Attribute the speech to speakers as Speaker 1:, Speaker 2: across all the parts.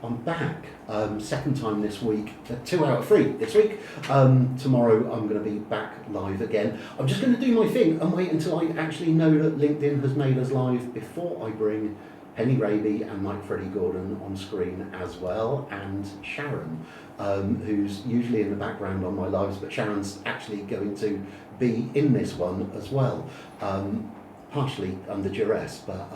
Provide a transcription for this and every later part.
Speaker 1: I'm back. Second time this week. 2 out of 3 this week. Tomorrow I'm going to be back live again. I'm just going to do my thing and wait until I actually know that LinkedIn has made us live before I bring Penny Raby and Freddie Gordon on screen as well, and Sharon, who's usually in the background on my lives, but Sharon's actually going to be in this one as well. Partially under duress, but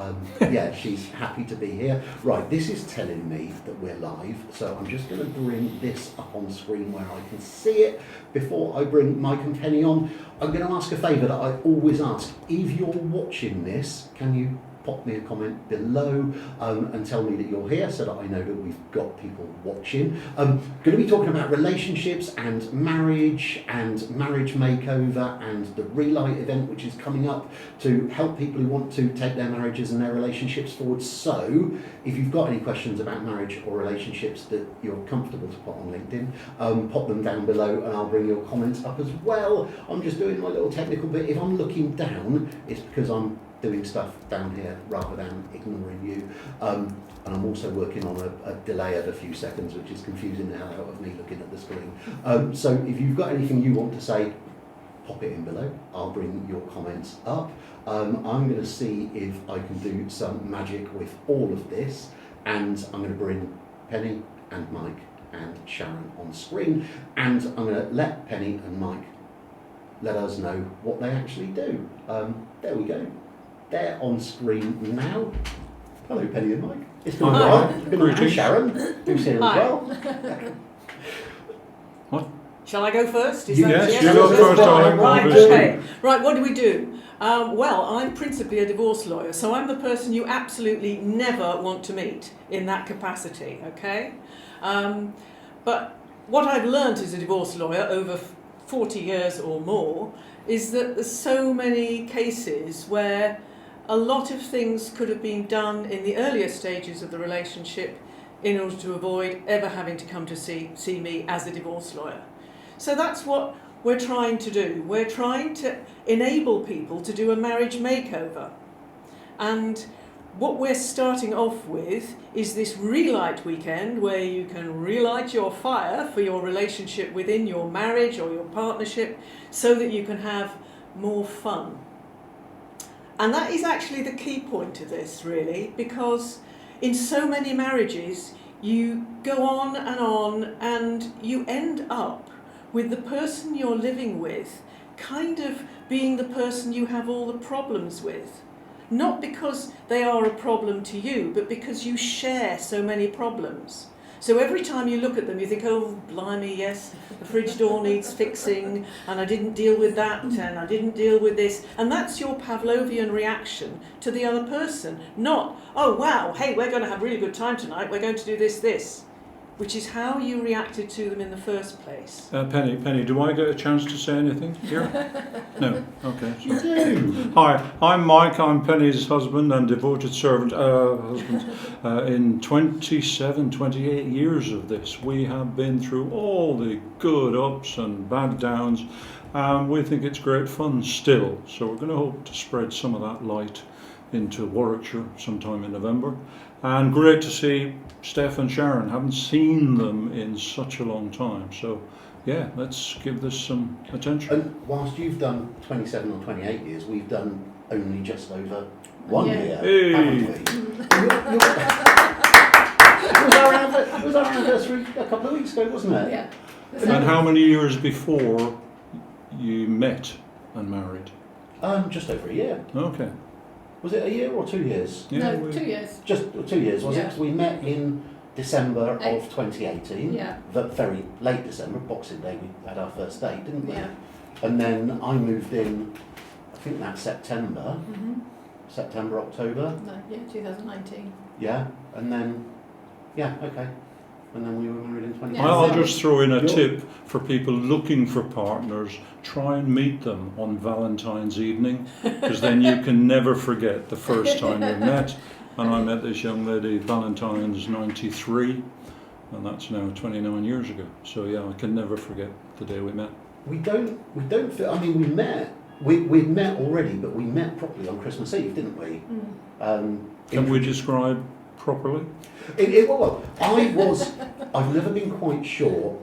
Speaker 1: yeah, she's happy to be here. Right, this is telling me that we're live, so I'm just going to bring this up on screen where I can see it before I bring Mike and Penny on. I'm going to ask a favour that I always ask. If you're watching this, can you pop me a comment below and tell me that you're here so that I know that we've got people watching. I'm going to be talking about relationships and marriage makeover and the Relight event, which is coming up to help people who want to take their marriages and their relationships forward. So if you've got any questions about marriage or relationships that you're comfortable to put on LinkedIn, pop them down below and I'll bring your comments up as well. I'm just doing my little technical bit. If I'm looking down, it's because I'm doing stuff down here rather than ignoring you. And I'm also working on a delay of a few seconds, which is confusing the hell out of me looking at the screen. So if you've got anything you want to say, pop it in below. I'll bring your comments up. I'm going to see if I can do some magic with all of this, and I'm going to bring Penny and Mike and Sharon on screen, and I'm going to let Penny and Mike let us know what they actually do. There we go. They're on screen now. Hello, Penny and Mike. It's been a while. Good night, Sharon, who's here as well.
Speaker 2: What?
Speaker 3: Shall I go first?
Speaker 2: Yes, you go first, darling.
Speaker 3: Right, okay. Right, what do we do? Well, I'm principally a divorce lawyer, so I'm the person you absolutely never want to meet in that capacity, okay? But what I've learned as a divorce lawyer over 40 years or more is that there's so many cases where a lot of things could have been done in the earlier stages of the relationship in order to avoid ever having to come to see me as a divorce lawyer. So that's what we're trying to do. We're trying to enable people to do a marriage makeover. And what we're starting off with is this Relight weekend where you can relight your fire for your relationship within your marriage or your partnership so that you can have more fun. And that is actually the key point of this, really, because in so many marriages you go on and you end up with the person you're living with kind of being the person you have all the problems with. Not because they are a problem to you, but because you share so many problems. So every time you look at them, you think, oh, blimey, yes, the fridge door needs fixing, and I didn't deal with that, and I didn't deal with this. And that's your Pavlovian reaction to the other person. Not, oh, wow, hey, we're going to have a really good time tonight, we're going to do this. Which is how you reacted to them in the first place.
Speaker 2: Penny, do I get a chance to say anything here? No? Okay.
Speaker 1: You do.
Speaker 2: Hi, I'm Mike. I'm Penny's husband and devoted servant. In 28 years of this, we have been through all the good ups and bad downs, and we think it's great fun still. So we're going to hope to spread some of that light into Warwickshire sometime in November. And great to see Steph and Sharon. Haven't seen them in such a long time. So, yeah, let's give this some attention.
Speaker 1: And whilst you've done 27 or 28 years, we've done only just over 1 year,
Speaker 2: Hey.
Speaker 1: haven't we? It was our anniversary a couple of weeks ago, wasn't it?
Speaker 4: Yeah.
Speaker 2: And how many years before you met and married?
Speaker 1: Just over a year.
Speaker 2: Okay.
Speaker 1: Was it a year or 2 years?
Speaker 2: Yeah,
Speaker 4: No, 2 years.
Speaker 1: Just 2 years, was it?
Speaker 4: Yeah.
Speaker 1: 'Cause we met in December of 2018.
Speaker 4: Yeah.
Speaker 1: Very late December, Boxing Day, we had our first date, didn't we?
Speaker 4: Yeah.
Speaker 1: And then I moved in, I think that's September, October,
Speaker 4: No, yeah, 2019.
Speaker 1: yeah, and then, yeah, okay. And then we were married in 2018.
Speaker 4: Yeah.
Speaker 2: I'll just throw in a
Speaker 1: You're-
Speaker 2: tip for people looking for partners. Try and meet them on Valentine's evening, because then you can never forget the first time you met. And I met this young lady Valentine's 93, and that's now 29 years ago. So yeah, I can never forget the day we met.
Speaker 1: We don't feel, I mean, we'd met already, but we met properly on Christmas Eve, didn't we?
Speaker 2: Can we describe properly?
Speaker 1: I've never been quite sure.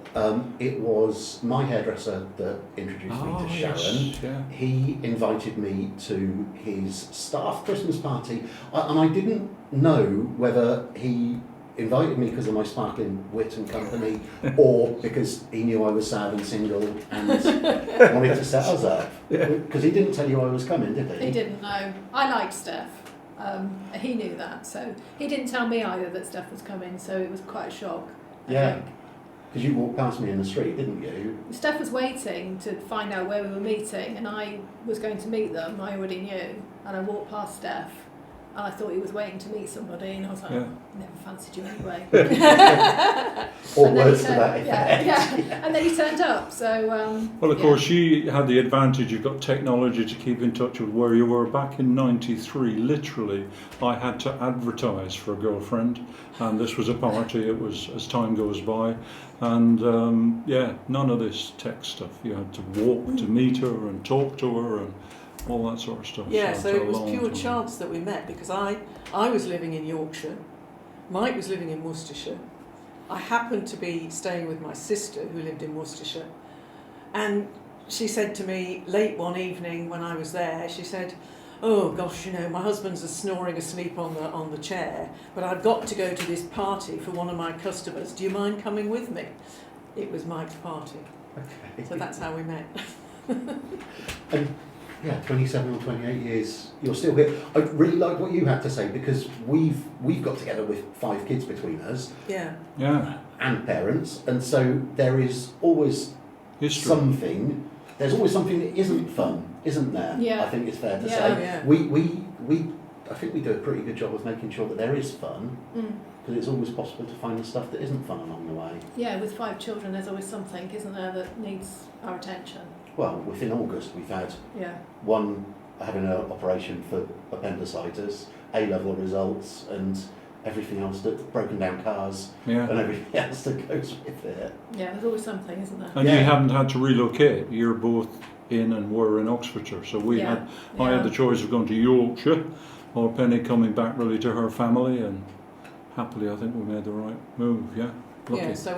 Speaker 1: It was my hairdresser that introduced me to Sharon.
Speaker 2: Yes, yeah.
Speaker 1: He invited me to his staff Christmas party, and I didn't know whether he invited me because of my sparkling wit and company, or because he knew I was sad and single and wanted to set us up. Because he didn't tell you I was coming, did he?
Speaker 4: He didn't know. I liked Steph. He knew that, so he didn't tell me either that Steph was coming, so it was quite a shock.
Speaker 1: Yeah. Because you walked past me in the street, didn't you?
Speaker 4: Steph was waiting to find out where we were meeting, and I was going to meet them. I already knew, and I walked past Steph, and I thought he was waiting to meet somebody, and I was like, never fancied you anyway.
Speaker 1: Or words to that effect.
Speaker 4: Yeah. And then he turned up, so...
Speaker 2: well, of course, she had the advantage, you've got technology to keep in touch with where you were. Back in '93, literally, I had to advertise for a girlfriend, and this was a party, it was as time goes by, and none of this tech stuff. You had to walk to meet her and talk to her and all that sort of stuff.
Speaker 3: Yeah, so it was pure
Speaker 2: time.
Speaker 3: chance that we met, because I was living in Yorkshire, Mike was living in Worcestershire. I happened to be staying with my sister who lived in Worcestershire, and she said to me late one evening when I was there, she said, "Oh gosh, my husband's snoring asleep on the chair, but I've got to go to this party for one of my customers. Do you mind coming with me?" It was Mike's party. Okay. So that's how we met.
Speaker 1: And 27 or 28 years, you're still here. I really like what you had to say, because we've got together with 5 kids between us.
Speaker 3: Yeah.
Speaker 1: And parents, and so there is always something. There's always something that isn't fun, isn't there?
Speaker 4: Yeah.
Speaker 1: I think it's fair to say.
Speaker 3: Yeah.
Speaker 1: I think we do a pretty good job of making sure that there is fun, because it's always possible to find the stuff that isn't fun along the way.
Speaker 4: Yeah, with 5 children, there's always something, isn't there, that needs our attention.
Speaker 1: Well, within August, we've had one having an operation for appendicitis, A-level results, and everything else, that broken down cars, and everything else that goes with it.
Speaker 4: Yeah, there's always something, isn't there?
Speaker 2: And you haven't had to relocate. You're both in and were in Oxfordshire, so I had the choice of going to Yorkshire or Penny coming back really to her family, and happily I think we made the right move. Lucky.
Speaker 3: Yeah, so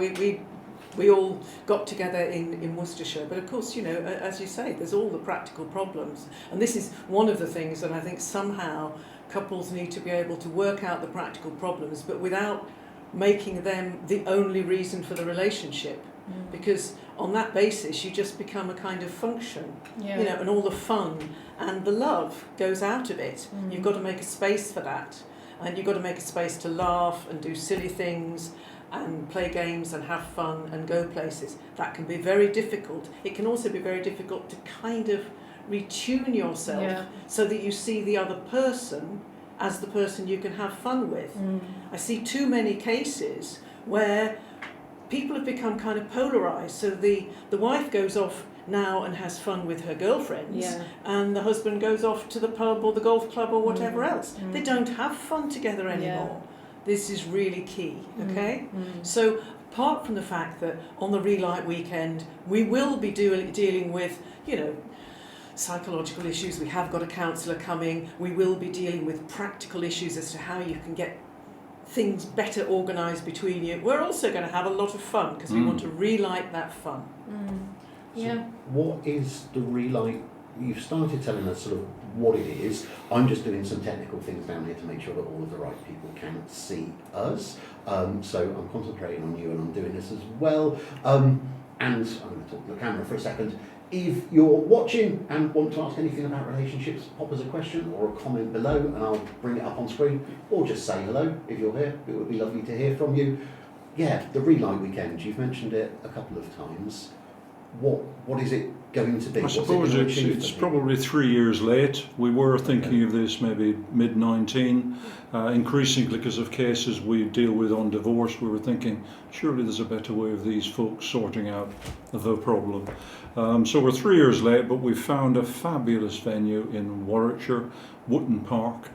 Speaker 3: we all got together in Worcestershire, but of course, as you say, there's all the practical problems, and this is one of the things that I think somehow couples need to be able to work out the practical problems, but without making them the only reason for the relationship, because on that basis you just become a kind of function, and all the fun and the love goes out of it. You've got to make a space for that, and you've got to make a space to laugh and do silly things and play games and have fun and go places. That can be very difficult. It can also be very difficult to kind of retune yourself so that you see the other person as the person you can have fun with. I see too many cases where people have become kind of polarised. So the wife goes off now and has fun with her girlfriends, and the husband goes off to the pub or the golf club or whatever else. They don't have fun together anymore. This is really key, okay? So apart from the fact that on the Relight weekend we will be dealing with, psychological issues, we have got a counsellor coming, we will be dealing with practical issues as to how you can get things better organised between you. We're also going to have a lot of fun, because we want to relight that fun.
Speaker 1: So what is the Relight? You've started telling us sort of what it is. I'm just doing some technical things down here to make sure that all of the right people can see us. So I'm concentrating on you, and I'm doing this as well. And I'm going to talk to the camera for a second. If you're watching and want to ask anything about relationships, pop us a question or a comment below, and I'll bring it up on screen. Or just say hello if you're here. It would be lovely to hear from you. Yeah, the Relight weekend. You've mentioned it a couple of times. What is it going to be?
Speaker 2: I suppose it's probably 3 years late. We were thinking of this maybe mid-19. Increasingly, because of cases we deal with on divorce, we were thinking surely there's a better way of these folks sorting out the problem. So we're 3 years late, but we've found a fabulous venue in Warwickshire, Wootton Park,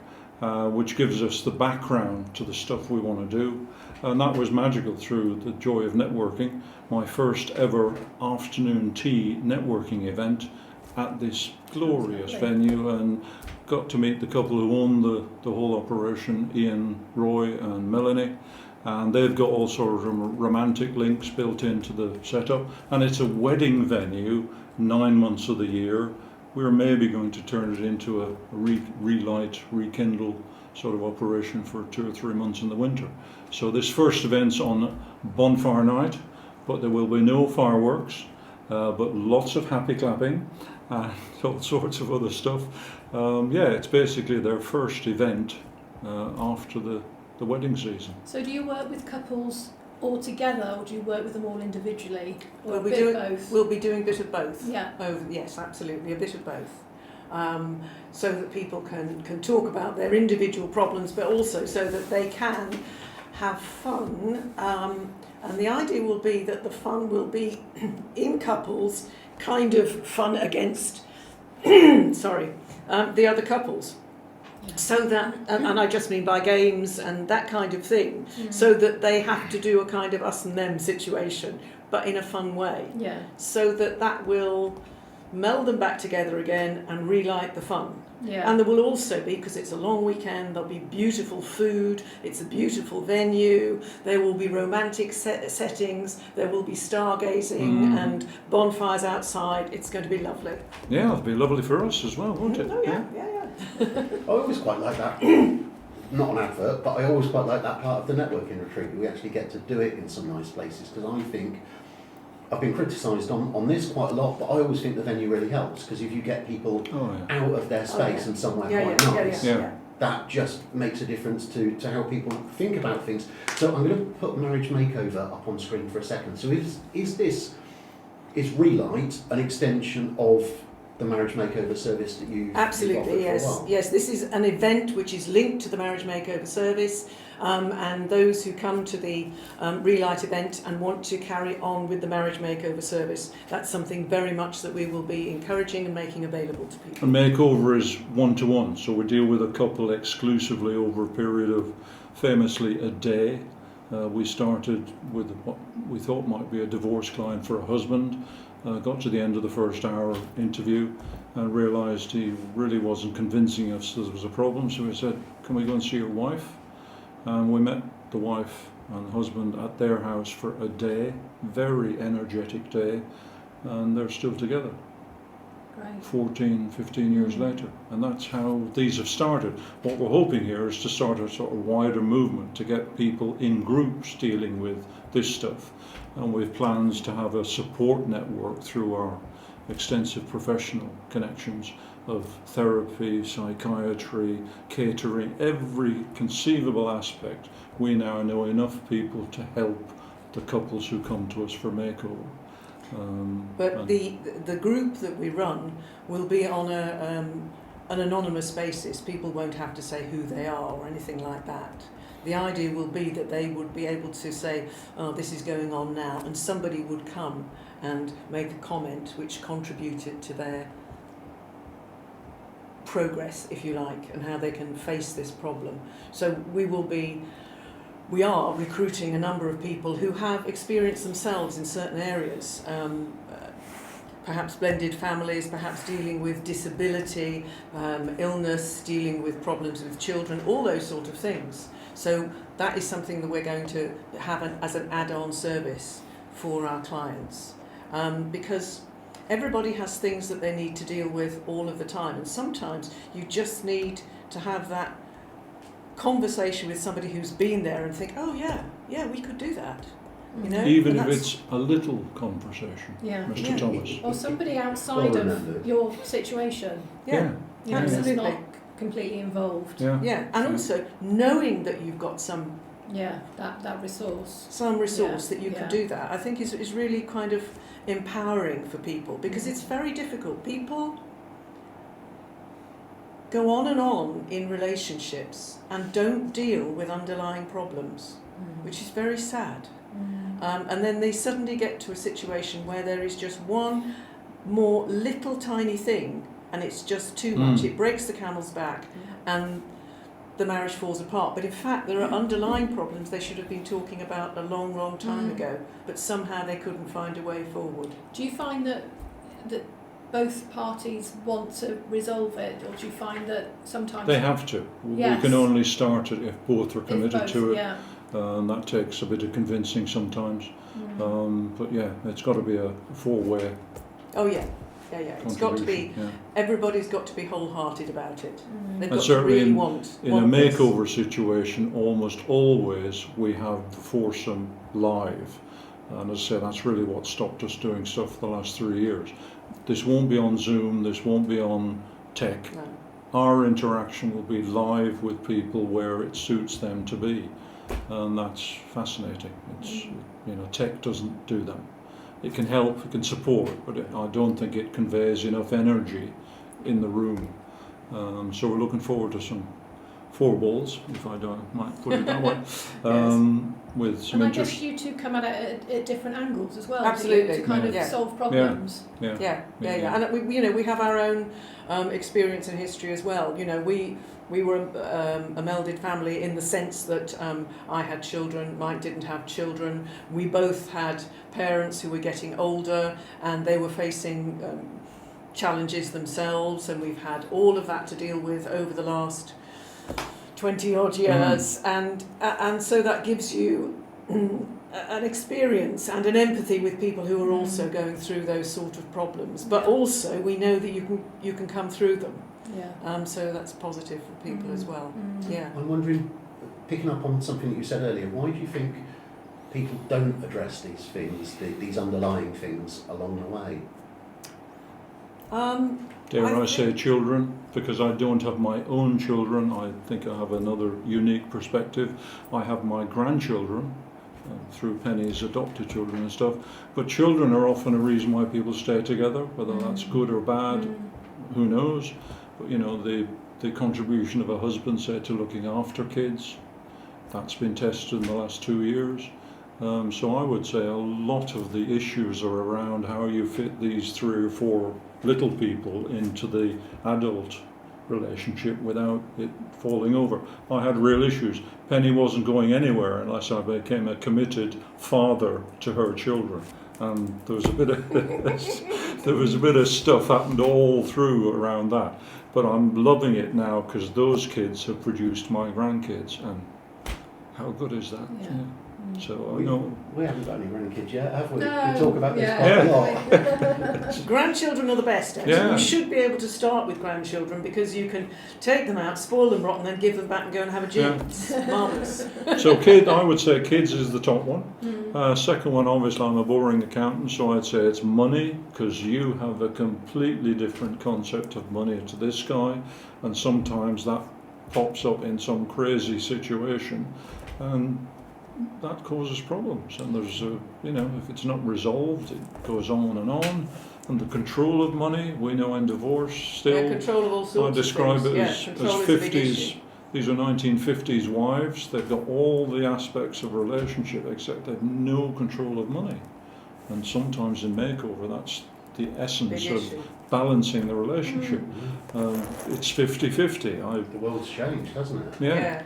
Speaker 2: which gives us the background to the stuff we want to do. And that was magical through the joy of networking. My first ever afternoon tea networking event at this glorious venue, and got to meet the couple who own the whole operation, Ian, Roy and Melanie, and they've got all sorts of romantic links built into the setup, and it's a wedding venue 9 months of the year. We're maybe going to turn it into a relight, rekindle sort of operation for 2 or 3 months in the winter. So this first event's on bonfire night, but there will be no fireworks, but lots of happy clapping and all sorts of other stuff. It's basically their first event after the wedding season.
Speaker 4: So do you work with couples all together, or do you work with them all individually, or
Speaker 3: We'll be
Speaker 4: a bit
Speaker 3: doing
Speaker 4: of both?
Speaker 3: We'll be doing a bit of both.
Speaker 4: Yeah.
Speaker 3: Yes, absolutely, a bit of both. So that people can talk about their individual problems, but also so that they can have fun. And the idea will be that the fun will be in couples, kind of fun against, the other couples. So that, and I just mean by games and that kind of thing, so that they have to do a kind of us and them situation, but in a fun way.
Speaker 4: Yeah.
Speaker 3: So that will meld them back together again and relight the fun.
Speaker 4: Yeah.
Speaker 3: And there will also be, because it's a long weekend, there'll be beautiful food, it's a beautiful venue, there will be romantic settings, there will be stargazing and bonfires outside. It's going to be lovely.
Speaker 2: Yeah, it'll be lovely for us as well, won't it?
Speaker 3: Oh, yeah.
Speaker 1: I always quite like that. Not an advert, but I always quite like that part of the networking retreat. We actually get to do it in some nice places, because I think I've been criticised on this quite a lot, but I always think the venue really helps, because if you get people out of their space and somewhere quite nice, that just makes a difference to how people think about things. So I'm going to put Marriage Makeover up on screen for a second. So is Relight an extension of the Marriage Makeover service that you
Speaker 3: Absolutely, yes. Yes, this is an event which is linked to the Marriage Makeover service, and those who come to the Relight event and want to carry on with the Marriage Makeover service, that's something very much that we will be encouraging and making available to people.
Speaker 2: And Makeover is one-to-one, so we deal with a couple exclusively over a period of famously a day. We started with what we thought might be a divorce client for a husband. Got to the end of the first hour interview and realised he really wasn't convincing us there was a problem, so we said, can we go and see your wife? And we met the wife and husband at their house for a day, very energetic day, and they're still together.
Speaker 4: Great.
Speaker 2: 14, 15 years later, and that's how these have started. What we're hoping here is to start a sort of wider movement to get people in groups dealing with this stuff, and we've plans to have a support network through our extensive professional connections of therapy, psychiatry, catering, every conceivable aspect. We now know enough people to help the couples who come to us for makeover.
Speaker 3: But the group that we run will be on an anonymous basis. People won't have to say who they are or anything like that. The idea will be that they would be able to say, oh, this is going on now, and somebody would come and make a comment which contributed to their progress, if you like, and how they can face this problem. So we are recruiting a number of people who have experienced themselves in certain areas, perhaps blended families, perhaps dealing with disability, illness, dealing with problems with children, all those sort of things. So that is something that we're going to have as an add-on service for our clients, because everybody has things that they need to deal with all of the time, and sometimes you just need to have that conversation with somebody who's been there and think, oh yeah, we could do that. You know,
Speaker 2: even if it's a little conversation, Mr. Thomas.
Speaker 4: Or somebody outside of your situation.
Speaker 3: Yeah.
Speaker 4: You know,
Speaker 3: Absolutely.
Speaker 4: that's not completely involved.
Speaker 3: Yeah, and also knowing that you've got some
Speaker 4: that resource.
Speaker 3: That you can do that, I think is really kind of empowering for people, because it's very difficult. People go on and on in relationships and don't deal with underlying problems, which is very sad. And then they suddenly get to a situation where there is just one more little tiny thing, and it's just too much. It breaks the camel's back, and the marriage falls apart. But in fact, there are underlying problems they should have been talking about a long, long time ago, but somehow they couldn't find a way forward.
Speaker 4: Do you find that both parties want to resolve it, or do you find that sometimes
Speaker 2: They have to.
Speaker 4: Yes.
Speaker 2: We can only start it if both are
Speaker 4: if
Speaker 2: committed
Speaker 4: both,
Speaker 2: to it,
Speaker 4: yeah.
Speaker 2: and that takes a bit of convincing sometimes.
Speaker 4: Mm.
Speaker 2: But yeah, it's got to be a four-way
Speaker 3: Oh yeah. It's got to be.
Speaker 2: contribution. Yeah.
Speaker 3: Everybody's got to be wholehearted about it. They've
Speaker 2: And
Speaker 3: got to
Speaker 2: certainly
Speaker 3: really
Speaker 2: in-
Speaker 3: want.
Speaker 2: In a
Speaker 3: want this.
Speaker 2: makeover situation, almost always we have the foursome live. And as I say, that's really what stopped us doing stuff the last 3 years. This won't be on Zoom, this won't be on tech.
Speaker 3: No.
Speaker 2: Our interaction will be live with people where it suits them to be. And that's fascinating. It's, tech doesn't do that. It can help, it can support, but I don't think it conveys enough energy in the room. So we're looking forward to some four balls, if I might put it that way, with some
Speaker 4: And I
Speaker 2: interest.
Speaker 4: guess you two come at it at different angles as well,
Speaker 3: Absolutely.
Speaker 4: to kind of
Speaker 3: Yeah.
Speaker 4: solve problems.
Speaker 3: Yeah. And we have our own experience and history as well. We were a melded family in the sense that I had children, Mike didn't have children. We both had parents who were getting older and they were facing challenges themselves, and we've had all of that to deal with over the last 20 odd years, and so that gives you an experience and an empathy with people who are also going through those sort of problems, but also we know that you can come through them. So that's positive for people as well. Yeah.
Speaker 1: I'm wondering, picking up on something that you said earlier, why do you think people don't address these things, these underlying things along the way?
Speaker 2: Dare I say children, because I don't have my own children. I think I have another unique perspective. I have my grandchildren through Penny's adopted children and stuff, but children are often a reason why people stay together, whether that's good or bad, who knows. But the contribution of a husband, say, to looking after kids, that's been tested in the last 2 years. So I would say a lot of the issues are around how you fit these 3 or 4 little people into the adult relationship without it falling over. I had real issues. Penny wasn't going anywhere unless I became a committed father to her children. And there was a bit of stuff happened all through around that. But I'm loving it now because those kids have produced my grandkids, and how good is that?
Speaker 4: Yeah.
Speaker 2: So I know
Speaker 1: We haven't got any grandkids yet, have we?
Speaker 4: No,
Speaker 1: We talk about this
Speaker 4: yeah.
Speaker 1: quite a lot.
Speaker 3: Grandchildren are the best, actually.
Speaker 2: Yeah.
Speaker 3: You should be able to start with grandchildren because you can take them out, spoil them rotten, then give them back and go and have a gin. Marvellous.
Speaker 2: So I would say kids is the top one. Second one, obviously, I'm a boring accountant, so I'd say it's money, because you have a completely different concept of money to this guy, and sometimes that pops up in some crazy situation, and that causes problems. And there's if it's not resolved, it goes on. And the control of money, we know in divorce still.
Speaker 3: Yeah, control of all sorts
Speaker 2: I describe
Speaker 3: of
Speaker 2: it
Speaker 3: things.
Speaker 2: as
Speaker 3: Control is a big
Speaker 2: 50s.
Speaker 3: issue.
Speaker 2: These are 1950s wives. They've got all the aspects of relationship, except they've no control of money. And sometimes in makeover, that's the essence
Speaker 3: Big
Speaker 2: of
Speaker 3: issue.
Speaker 2: balancing the relationship. It's 50-50.
Speaker 1: The world's changed, hasn't it?
Speaker 2: Yeah.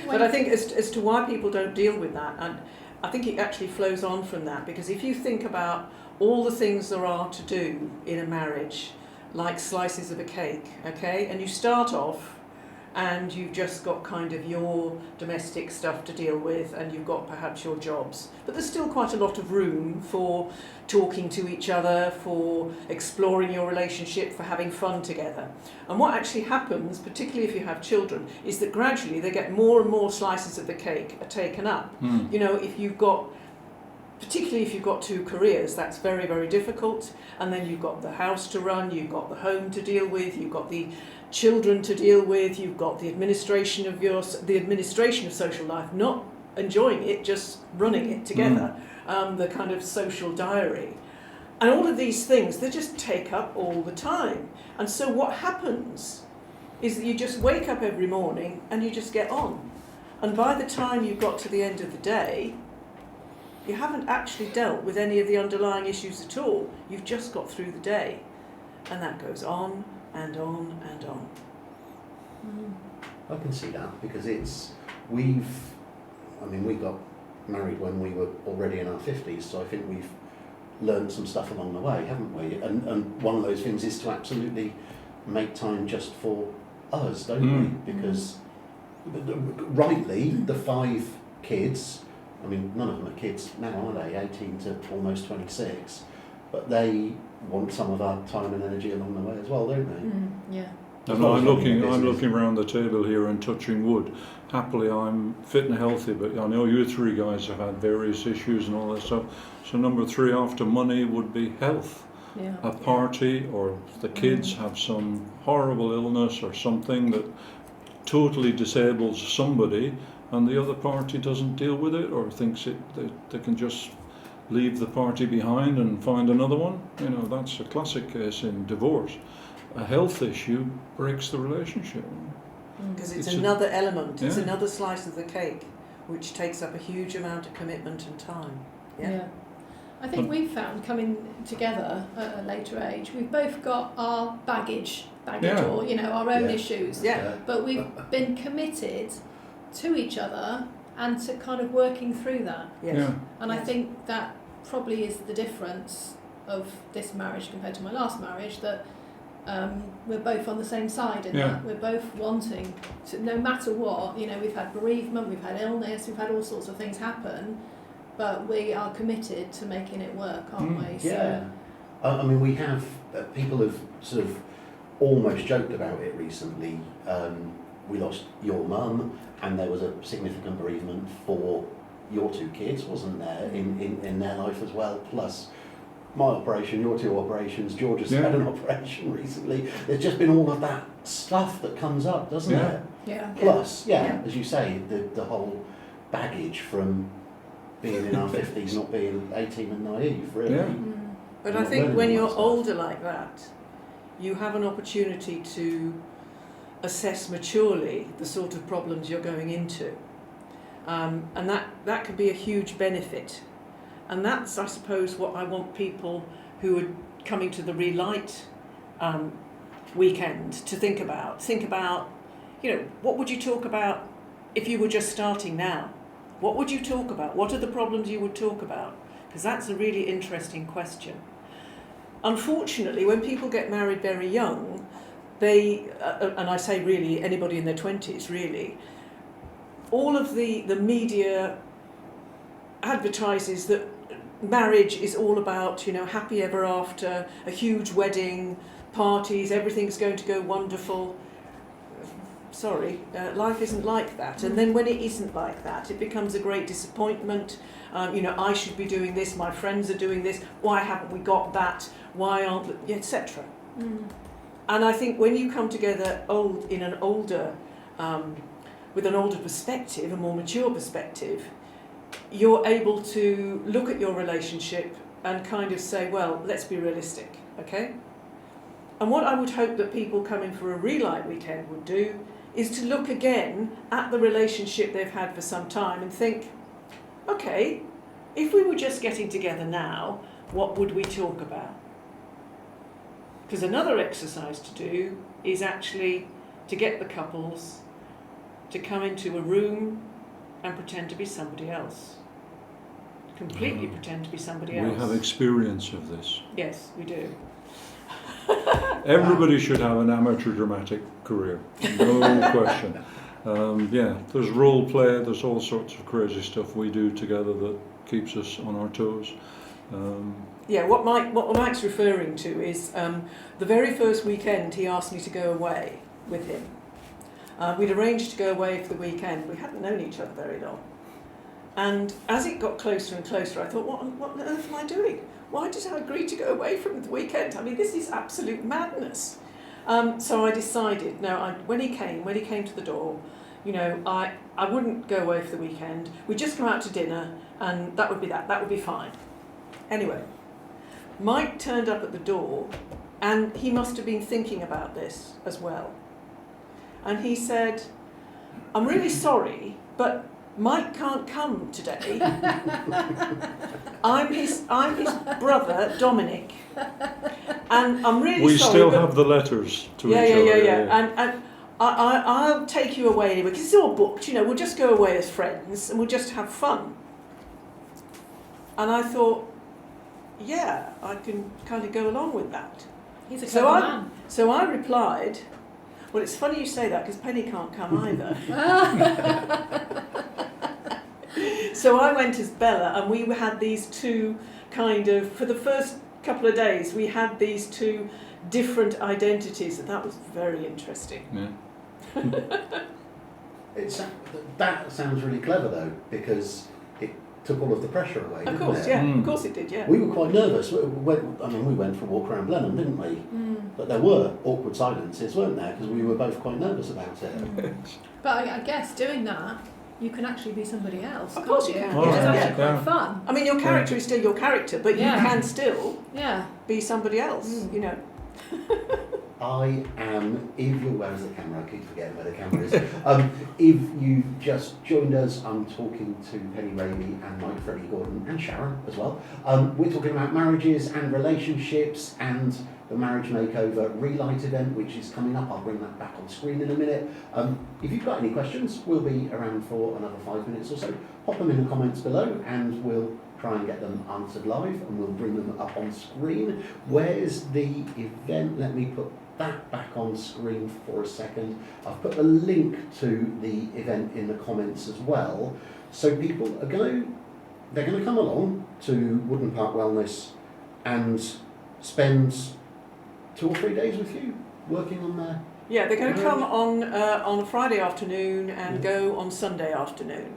Speaker 3: But I think as to why people don't deal with that, and I think it actually flows on from that, because if you think about all the things there are to do in a marriage, like slices of a cake, okay, and you start off and you've just got kind of your domestic stuff to deal with, and you've got perhaps your jobs, but there's still quite a lot of room for talking to each other, for exploring your relationship, for having fun together. And what actually happens, particularly if you have children, is that gradually they get more and more slices of the cake are taken up. Particularly if you've got 2 careers, that's very, very difficult. And then you've got the house to run, you've got the home to deal with, you've got the children to deal with, you've got the administration of social life, not enjoying it, just running it together, the kind of social diary. And all of these things, they just take up all the time. And so what happens is that you just wake up every morning and you just get on. And by the time you've got to the end of the day, you haven't actually dealt with any of the underlying issues at all. You've just got through the day. And that goes on and on and on.
Speaker 1: I can see that, because we got married when we were already in our 50s, so I think we've learned some stuff along the way, haven't we? And one of those things is to absolutely make time just for us, don't we? Because rightly, the 5 kids, I mean, none of them are kids now, are they? 18 to almost 26. But they want some of our time and energy along the way as well, don't they?
Speaker 4: Yeah.
Speaker 2: And I'm looking around the table here and touching wood. Happily, I'm fit and healthy, but I know you 3 guys have had various issues and all that stuff. So number 3 after money would be health.
Speaker 4: Yeah.
Speaker 2: A party, or the kids have some horrible illness or something that totally disables somebody, and the other party doesn't deal with it, or thinks they can just leave the party behind and find another one. You know, that's a classic case in divorce. A health issue breaks the relationship.
Speaker 3: Because it's another element, it's another slice of the cake, which takes up a huge amount of commitment and time. Yeah.
Speaker 4: I think we've found coming together at a later age, we've both got our baggage or, you know, our own issues.
Speaker 3: Yeah.
Speaker 4: But we've been committed to each other and to kind of working through that.
Speaker 3: Yes.
Speaker 2: Yeah.
Speaker 4: And I think that probably is the difference of this marriage compared to my last marriage, that we're both on the same side in that. We're both wanting to, no matter what, you know, we've had bereavement, we've had illness, we've had all sorts of things happen, but we are committed to making it work, aren't we?
Speaker 1: Yeah. I mean, we have, people have sort of almost joked about it recently. We lost your mum, and there was a significant bereavement for your 2 kids, wasn't there, in their life as well, plus my operation, your 2 operations, George's had an operation recently. There's just been all of that stuff that comes up, doesn't it?
Speaker 4: Yeah.
Speaker 1: Plus, as you say, the whole baggage from being in our 50s, not being 18 and naive, really.
Speaker 2: Yeah.
Speaker 3: But I think when you're older like that, you have an opportunity to assess maturely the sort of problems you're going into. And that could be a huge benefit. And that's, I suppose, what I want people who are coming to the Relight weekend to think about. Think about, you know, what would you talk about if you were just starting now? What would you talk about? What are the problems you would talk about? Because that's a really interesting question. Unfortunately, when people get married very young, they, and I say really anybody in their 20s really, all of the media advertises that marriage is all about, you know, happy ever after, a huge wedding, parties, everything's going to go wonderful. Sorry, life isn't like that. And then when it isn't like that, it becomes a great disappointment. You know, I should be doing this, my friends are doing this, why haven't we got that, why aren't we, etc. And I think when you come together in an older, with an older perspective, a more mature perspective, you're able to look at your relationship and kind of say, well, let's be realistic, okay? And what I would hope that people coming for a Relight weekend would do is to look again at the relationship they've had for some time and think, okay, if we were just getting together now, what would we talk about? Because another exercise to do is actually to get the couples to come into a room and pretend to be somebody else. Completely pretend to be somebody else.
Speaker 2: We have experience of this.
Speaker 3: Yes, we do.
Speaker 2: Everybody should have an amateur dramatic career, no question. There's role play, there's all sorts of crazy stuff we do together that keeps us on our toes.
Speaker 3: What Mike's referring to is the very first weekend he asked me to go away with him. We'd arranged to go away for the weekend. We hadn't known each other very long. And as it got closer and closer, I thought, what on earth am I doing? Why did I agree to go away from the weekend? I mean, this is absolute madness. So I decided, no, when he came to the door, you know, I wouldn't go away for the weekend. We'd just come out to dinner, and that would be fine. Anyway, Mike turned up at the door, and he must have been thinking about this as well. And he said, I'm really sorry, but Mike can't come today. I'm his brother, Dominic. And I'm really sorry.
Speaker 2: We still have the letters to each other.
Speaker 3: Yeah. And I'll take you away anyway, because it's all booked, you know, we'll just go away as friends and we'll just have fun. And I thought, yeah, I can kind of go along with that.
Speaker 4: He's a
Speaker 3: So
Speaker 4: clever
Speaker 3: I-
Speaker 4: man.
Speaker 3: So I replied, well, it's funny you say that because Penny can't come either. So I went as Bella, and we had these two kind of, for the first couple of days, we had these two different identities, and that was very interesting.
Speaker 2: Yeah.
Speaker 1: That sounds really clever though, because it took all of the pressure away,
Speaker 3: Of
Speaker 1: didn't
Speaker 3: course,
Speaker 1: it?
Speaker 3: yeah,
Speaker 2: Mm.
Speaker 3: of course it did, yeah.
Speaker 1: We were quite nervous. We went for a walk around Blenheim, didn't we? But there were awkward silences, weren't there? Because we were both quite nervous about it.
Speaker 4: But I guess doing that, you can actually be somebody else.
Speaker 3: Of course
Speaker 4: can't
Speaker 3: you can.
Speaker 4: Which is
Speaker 2: Yeah.
Speaker 4: actually
Speaker 2: Yeah.
Speaker 4: quite fun.
Speaker 3: I mean, your character is still your character, but
Speaker 4: Yeah.
Speaker 3: you can still
Speaker 4: Yeah.
Speaker 3: be somebody else,
Speaker 4: Mm.
Speaker 3: you know.
Speaker 1: I am, if you're, where is the camera? I keep forgetting where the camera is. If you just joined us, I'm talking to Penny, Raby and Mike, Freddie, Gordon and Sharon as well. We're talking about marriages and relationships and the Marriage Makeover Relight event, which is coming up. I'll bring that back on screen in a minute. If you've got any questions, we'll be around for another 5 minutes or so. Pop them in the comments below and we'll try and get them answered live and we'll bring them up on screen. Where's the event? Let me put that back on screen for a second. I've put a link to the event in the comments as well. So people are they're going to come along to Wooden Park Wellness and spend 2 or 3 days with you working on their...
Speaker 3: Yeah, they're going to
Speaker 1: Marriage.
Speaker 3: come on a Friday afternoon and go on Sunday afternoon.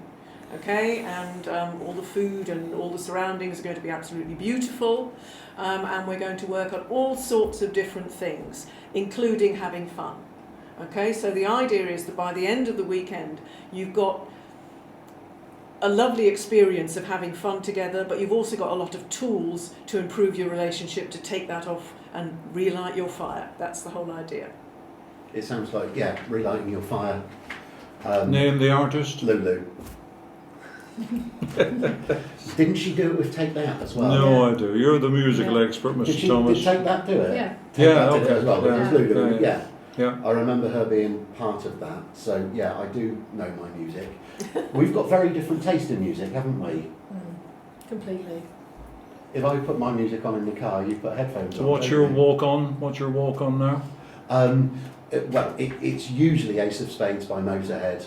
Speaker 3: Okay, and all the food and all the surroundings are going to be absolutely beautiful, and we're going to work on all sorts of different things, including having fun. Okay, so the idea is that by the end of the weekend, you've got a lovely experience of having fun together, but you've also got a lot of tools to improve your relationship, to take that off and relight your fire. That's the whole idea.
Speaker 1: It sounds like, yeah, relighting your fire.
Speaker 2: Name the artist?
Speaker 1: Lulu. Didn't she do it with Take That as well?
Speaker 2: No, I do. You're the musical
Speaker 4: Yeah.
Speaker 2: expert,
Speaker 1: Did
Speaker 2: Mr.
Speaker 1: she
Speaker 2: Thomas.
Speaker 1: did Take That do it?
Speaker 4: Yeah.
Speaker 1: Take
Speaker 2: Yeah,
Speaker 1: That did it
Speaker 2: okay.
Speaker 1: as well. It was
Speaker 4: Yeah.
Speaker 1: Lulu.
Speaker 2: Yeah,
Speaker 1: Yeah.
Speaker 2: Yeah.
Speaker 1: I remember her being part of that. So yeah, I do know my music. We've got very different taste in music, haven't we?
Speaker 4: Completely.
Speaker 1: If I put my music on in the car, you put headphones
Speaker 2: So
Speaker 1: on.
Speaker 2: what's
Speaker 1: don't
Speaker 2: your
Speaker 1: you?
Speaker 2: walk on? What's your walk on now?
Speaker 1: It's usually Ace of Spades by Motorhead.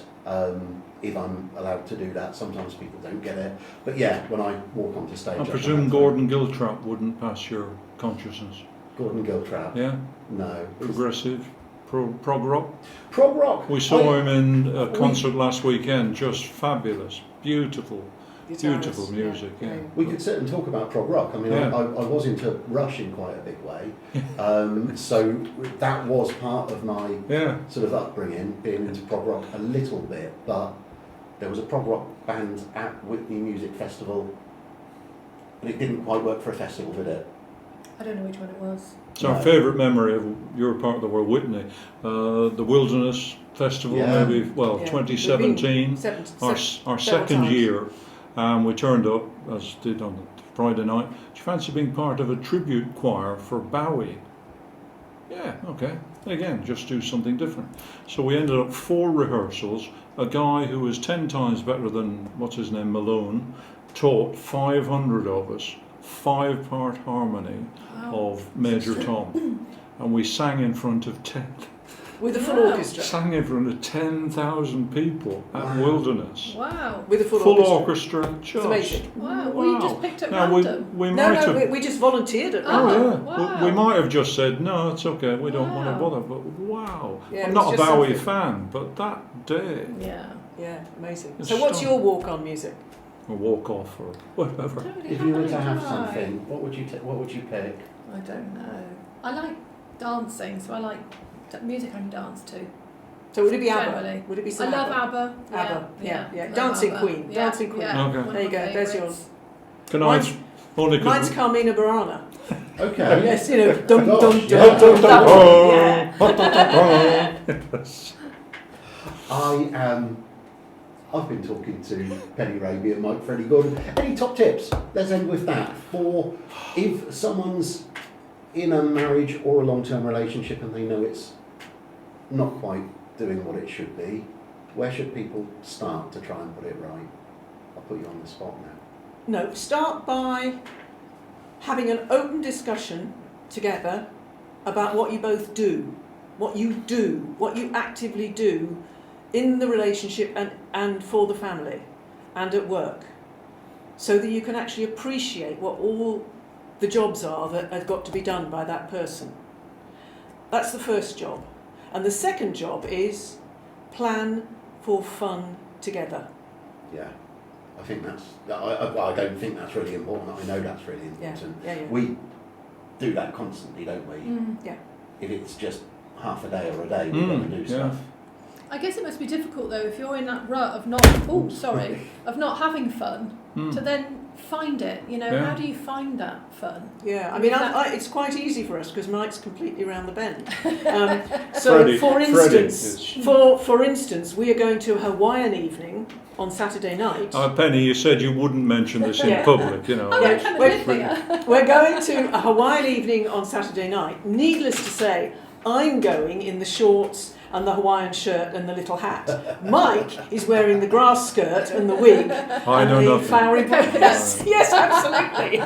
Speaker 1: If I'm allowed to do that, sometimes people don't get it. But yeah, when I walk onto stage,
Speaker 2: I
Speaker 1: put
Speaker 2: presume
Speaker 1: headphones.
Speaker 2: Gordon Giltrap wouldn't pass your consciousness.
Speaker 1: Gordon Giltrap.
Speaker 2: Yeah?
Speaker 1: No.
Speaker 2: Progressive? Prog rock?
Speaker 1: Prog rock.
Speaker 2: We saw him in a concert last weekend, just fabulous. Beautiful, beautiful
Speaker 3: Guitarist,
Speaker 2: music, yeah.
Speaker 1: We could sit and talk about prog rock. I mean,
Speaker 2: Yeah.
Speaker 1: I was into Rush in quite a big way. So that was part of my
Speaker 2: Yeah,
Speaker 1: sort of upbringing, being into prog rock a little bit. But there was a prog rock band at Whitney Music Festival, but it didn't quite work for a festival, did it?
Speaker 4: I don't know which one it was.
Speaker 2: it's our
Speaker 1: No.
Speaker 2: favourite memory of your part of the world, Whitney. The Wilderness Festival,
Speaker 1: Yeah.
Speaker 2: maybe, well,
Speaker 3: Yeah.
Speaker 2: 2017, our
Speaker 3: several
Speaker 2: second
Speaker 3: times.
Speaker 2: year. We turned up, as did on Friday night. Do you fancy being part of a tribute choir for Bowie? Yeah, okay. Again, just do something different. So we ended up 4 rehearsals. A guy who was 10 times better than, what's his name, Malone, taught 500 of us 5-part harmony of Major Tom. And we sang in front of
Speaker 3: With a full
Speaker 4: Wow.
Speaker 3: orchestra.
Speaker 2: sang in front of 10,000 people at
Speaker 1: Wow.
Speaker 2: Wilderness.
Speaker 4: Wow.
Speaker 3: With a full,
Speaker 2: Full
Speaker 3: orchestra.
Speaker 2: orchestra,
Speaker 3: It's
Speaker 2: just.
Speaker 3: amazing.
Speaker 4: Wow. Well, you just
Speaker 2: Wow.
Speaker 4: picked up
Speaker 2: Now we
Speaker 4: random.
Speaker 2: might
Speaker 3: No,
Speaker 2: have.
Speaker 3: we just volunteered at
Speaker 2: Oh,
Speaker 3: that.
Speaker 2: yeah.
Speaker 4: Wow.
Speaker 2: We might have just said, no, it's okay, we don't want to
Speaker 4: Wow.
Speaker 2: bother, but wow.
Speaker 3: Yeah,
Speaker 2: I'm
Speaker 3: it
Speaker 2: not
Speaker 3: was
Speaker 2: a
Speaker 3: just
Speaker 2: Bowie
Speaker 3: something.
Speaker 2: fan, but that day,
Speaker 4: Yeah.
Speaker 3: Yeah, amazing.
Speaker 2: It's
Speaker 3: So what's
Speaker 2: stunning.
Speaker 3: your walk-on music?
Speaker 2: a walk off or whatever.
Speaker 4: I don't really
Speaker 1: If you were
Speaker 4: any
Speaker 1: to have
Speaker 4: drive.
Speaker 1: something, what would you pick?
Speaker 4: I don't know. I like dancing, so I like music I can dance to.
Speaker 3: So would it be ABBA?
Speaker 4: Generally.
Speaker 3: Would it be
Speaker 4: I
Speaker 3: some
Speaker 4: love
Speaker 3: ABBA?
Speaker 4: ABBA.
Speaker 3: ABBA, yeah.
Speaker 4: Love
Speaker 3: Dancing
Speaker 4: ABBA.
Speaker 3: Queen,
Speaker 4: Yeah,
Speaker 3: Dancing Queen.
Speaker 4: Yeah.
Speaker 2: Okay.
Speaker 4: One of
Speaker 3: There you
Speaker 4: my
Speaker 3: go, there's
Speaker 4: favourites.
Speaker 3: yours.
Speaker 2: Can I?
Speaker 3: Mine's-
Speaker 2: Only 'cause
Speaker 3: Mine's Carmina Burana.
Speaker 1: Okay.
Speaker 3: Yes, you know, dum dum dum
Speaker 1: Gosh, yeah.
Speaker 3: dum dum. Yeah.
Speaker 1: I've been talking to Penny, Raby and Mike, Freddie, Gordon. Any top tips? Let's end with that. For if someone's in a marriage or a long-term relationship and they know it's not quite doing what it should be, where should people start to try and put it right? I'll put you on the spot now.
Speaker 3: No, start by having an open discussion together about what you both do, what you actively do in the relationship and for the family and at work, so that you can actually appreciate what all the jobs are that have got to be done by that person. That's the first job. And the second job is plan for fun together.
Speaker 1: Yeah. I think that's, I don't think that's really important. I know that's really important.
Speaker 3: Yeah.
Speaker 1: We do that constantly, don't we?
Speaker 3: Yeah.
Speaker 1: If it's just half a day or a day, we're going to do stuff.
Speaker 4: I guess it must be difficult though if you're in that rut of not of not having fun to then find it. You know, how do you find that fun?
Speaker 3: Yeah, I mean, it's quite easy for us because Mike's completely round the bend. So,
Speaker 2: Freddie,
Speaker 3: for instance, we are going to a Hawaiian evening on Saturday night.
Speaker 2: Penny, you said you wouldn't mention this in public, you know.
Speaker 3: We're going to a Hawaiian evening on Saturday night. Needless to say, I'm going in the shorts and the Hawaiian shirt and the little hat. Mike is wearing the grass skirt and the wig
Speaker 2: I
Speaker 3: and
Speaker 2: know
Speaker 3: the
Speaker 2: nothing.
Speaker 3: flowery yes, absolutely.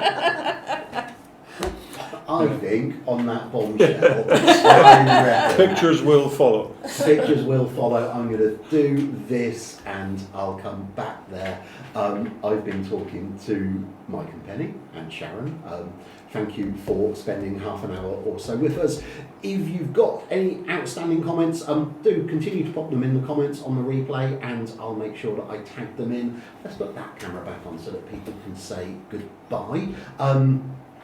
Speaker 1: I think on that bombshell, I reckon
Speaker 2: Pictures will follow.
Speaker 1: pictures will follow. I'm going to do this and I'll come back there. I've been talking to Mike and Penny and Sharon. Thank you for spending half an hour or so with us. If you've got any outstanding comments, do continue to pop them in the comments on the replay and I'll make sure that I tag them in. Let's put that camera back on so that people can say goodbye.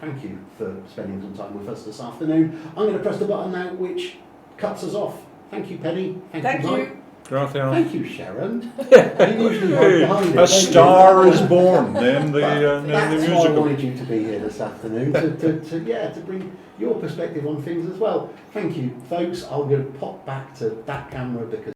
Speaker 1: Thank you for spending some time with us this afternoon. I'm going to press the button now which cuts us off. Thank you, Penny. Thank you, Mike.
Speaker 2: Gracias.
Speaker 1: Thank you, Sharon. You usually hide behind it,
Speaker 2: A star is born. Name the
Speaker 1: that's why I
Speaker 2: musical.
Speaker 1: wanted you to be here this afternoon to bring your perspective on things as well. Thank you, folks. I'm going to pop back to that camera because